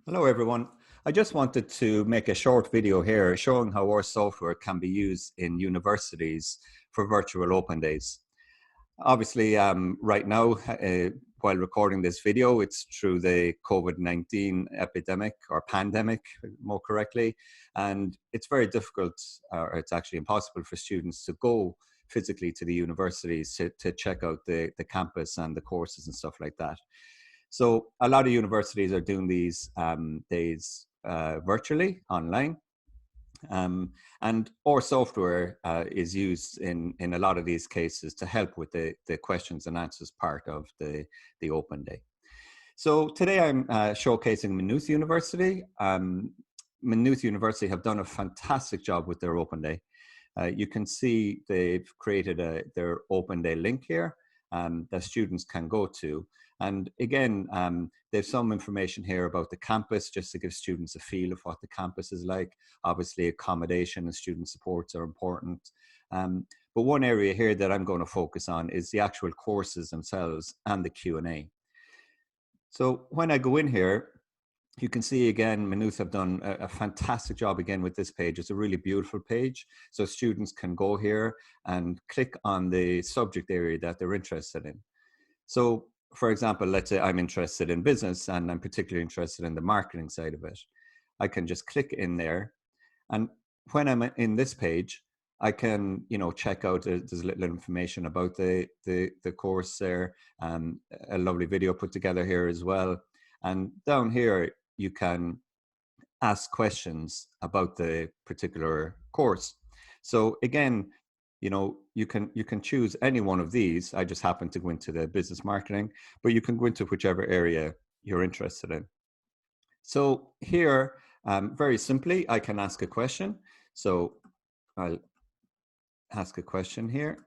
Hello everyone. I just wanted to make a short video here showing how our software can be used in universities for virtual open days. Obviously, right now, while recording this video, it's through the COVID-19 epidemic or pandemic, more correctly, and it's very difficult, or it's actually impossible for students to go physically to the universities to check out the campus and the courses and stuff like that. So a lot of universities are doing these days virtually, online. Um, and our software is used in a lot of these cases to help with the questions and answers part of the open day. So today I'm showcasing Maynooth University. Maynooth University have done a fantastic job with their open day. You can see they've created their open day link here that students can go to. And again, there's some information here about the campus, just to give students a feel of what the campus is like. Obviously, accommodation and student supports are important. But one area here that I'm going to focus on is the actual courses themselves and the Q&A. So when I go in here, you can see again, Maynooth have done a fantastic job again with this page. It's a really beautiful page. So students can go here and click on the subject area that they're interested in. So for example, let's say I'm interested in business and I'm particularly interested in the marketing side of it. I can just click in there. And when I'm in this page, I can, check out, there's a little information about the course there, a lovely video put together here as well. And down here, you can ask questions about the particular course. So again, you can choose any one of these. I just happen to go into the business marketing, but you can go into whichever area you're interested in. So here, very simply, I can ask a question. So I'll ask a question here.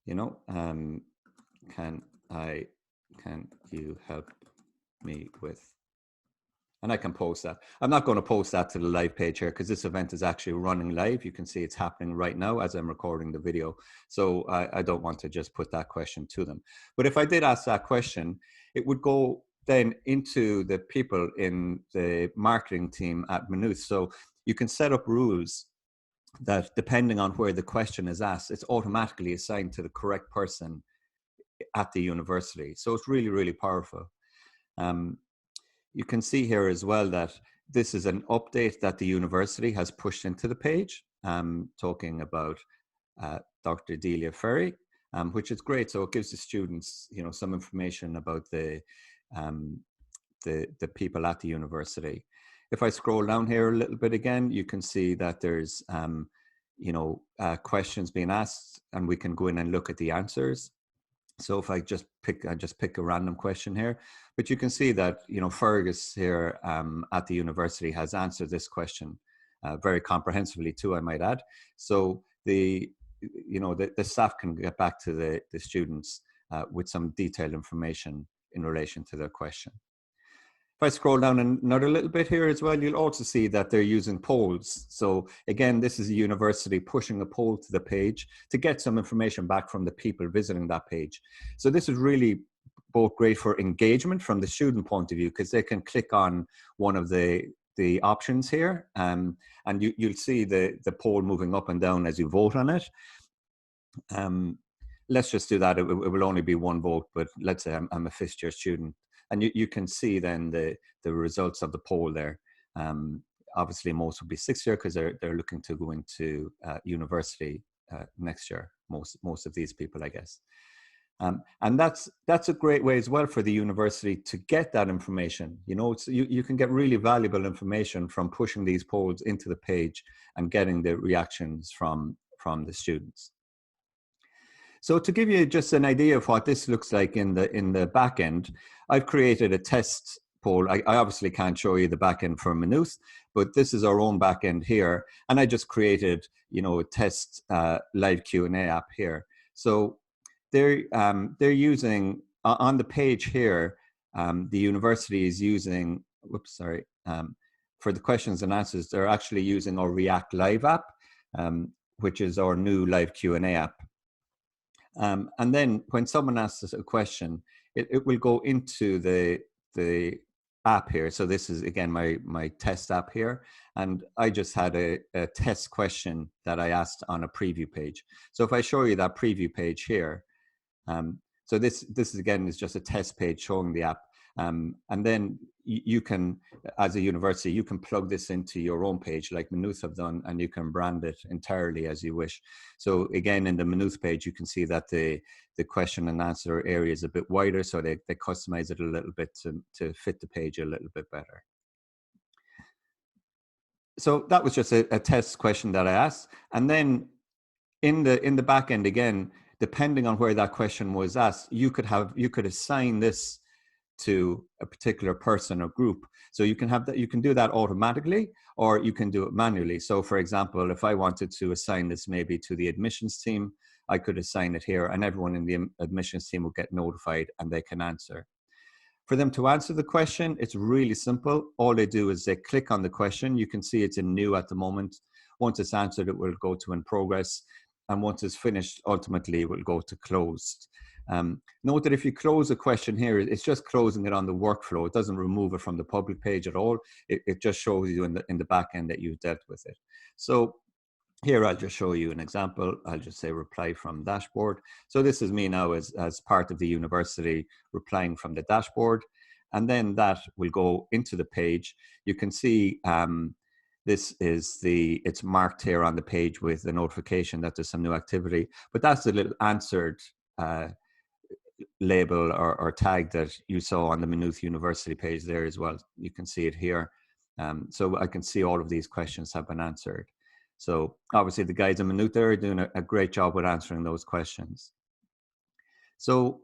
Can you help me with? And I can post that. I'm not going to post that to the live page here because this event is actually running live. You can see it's happening right now as I'm recording the video. So I don't want to just put that question to them. But if I did ask that question, it would go then into the people in the marketing team at Maynooth. So you can set up rules that depending on where the question is asked, it's automatically assigned to the correct person at the university. So it's really, really powerful. You can see here as well that this is an update that the university has pushed into the page, talking about Dr. Delia Ferry, which is great. So it gives the students, some information about the people at the university. If I scroll down here a little bit again, you can see that there's, questions being asked, and we can go in and look at the answers. So if I just pick a random question here, but you can see that, Fergus here at the university has answered this question very comprehensively too, I might add. So the staff can get back to the students with some detailed information in relation to their question. If I scroll down another little bit here as well, you'll also see that they're using polls. So again, this is a university pushing a poll to the page to get some information back from the people visiting that page. So this is really both great for engagement from the student point of view, because they can click on one of the options here, and you'll see the poll moving up and down as you vote on it. Let's just do that. It will only be one vote, but let's say I'm a fifth year student. And you can see then the results of the poll there. Obviously, most will be sixth year because they're looking to go into university next year. Most of these people, I guess. And that's a great way as well for the university to get that information. You can get really valuable information from pushing these polls into the page and getting the reactions from the students. So to give you just an idea of what this looks like in the back end, I've created a test poll. I obviously can't show you the back end for Maynooth, but this is our own back end here. And I just created, a test live Q&A app here. So they're using, on the page here, the university is using, for the questions and answers, they're actually using our React Live app, which is our new live Q&A app. And then when someone asks us a question, it will go into the app here. So this is again my test app here, and I just had a test question that I asked on a preview page. So if I show you that preview page here, so this is again is just a test page showing the app, and then you can, as a university, you can plug this into your own page like Maynooth have done, and you can brand it entirely as you wish. So again, in the Maynooth page, you can see that the question and answer area is a bit wider, so they customize it a little bit to fit the page a little bit better. So that was just a test question that I asked, and then in the back end again, depending on where that question was asked, you could assign this to a particular person or group. So you can have that, you can do that automatically, or you can do it manually. So for example, if I wanted to assign this maybe to the admissions team, I could assign it here, and everyone in the admissions team will get notified and they can answer. For them to answer the question, it's really simple. All they do is they click on the question. You can see it's in new at the moment. Once it's answered, it will go to in progress. And once it's finished, ultimately it will go to closed. Note that if you close a question here, it's just closing it on the workflow. It doesn't remove it from the public page at all. It just shows you in the back end that you've dealt with it. So here, I'll just show you an example. I'll just say reply from dashboard. So this is me now as part of the university replying from the dashboard. And then that will go into the page. You can see this is it's marked here on the page with the notification that there's some new activity, but that's the little answered label or tag that you saw on the Maynooth University page there as well. You can see it here. So I can see all of these questions have been answered. So obviously the guys in Maynooth are doing a great job with answering those questions. So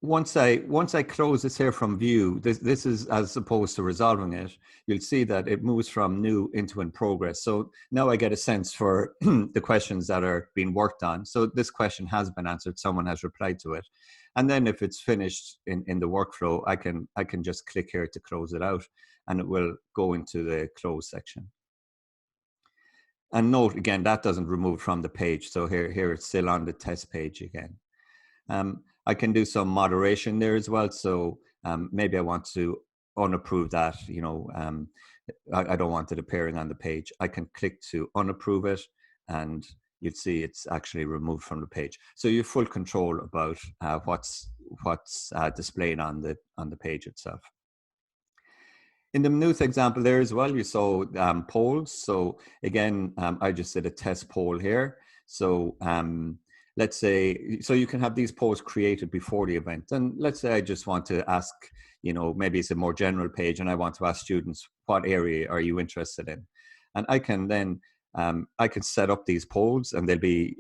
once I close this here from view, this is as opposed to resolving it, you'll see that it moves from new into in progress. So now I get a sense for the questions that are being worked on. So this question has been answered, someone has replied to it. And then if it's finished in the workflow, I can just click here to close it out, and it will go into the close section. And note again, that doesn't remove from the page. So here it's still on the test page again. I can do some moderation there as well. So maybe I want to unapprove that, I don't want it appearing on the page. I can click to unapprove it, and you'd see it's actually removed from the page. So you have full control about what's displayed on the page itself. In the Maynooth example there as well, you saw polls. So again, I just did a test poll here. So let's say, so you can have these polls created before the event. And let's say I just want to ask, maybe it's a more general page, and I want to ask students, what area are you interested in? And I can then, I can set up these polls, and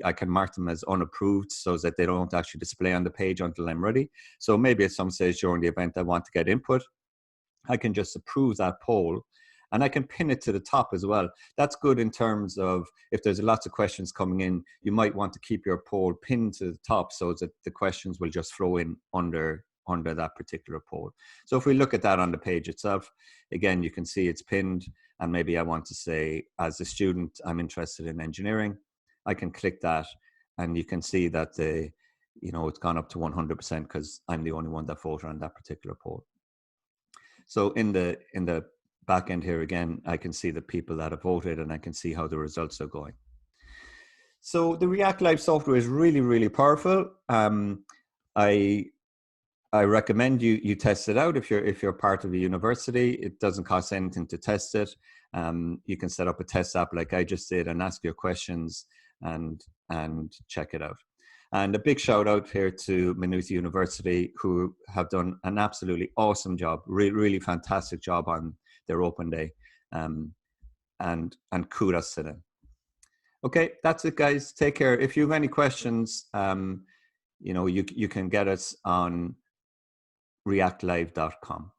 I can mark them as unapproved so that they don't actually display on the page until I'm ready. So maybe at some stage during the event, I want to get input. I can just approve that poll, and I can pin it to the top as well. That's good in terms of if there's lots of questions coming in, you might want to keep your poll pinned to the top so that the questions will just flow in under that particular poll. So if we look at that on the page itself, again, you can see it's pinned, and maybe I want to say, as a student, I'm interested in engineering. I can click that, and you can see that it's gone up to 100% because I'm the only one that voted on that particular poll. So in the back end here again, I can see the people that have voted, and I can see how the results are going. So the React Live software is really, really powerful. I recommend you test it out if you're part of a university. It doesn't cost anything to test it. You can set up a test app like I just did and ask your questions and check it out. And a big shout out here to Maynooth University, who have done an absolutely awesome job, really fantastic job on their open day, and kudos to them. Okay, that's it, guys. Take care. If you have any questions, you can get us on reactlive.com.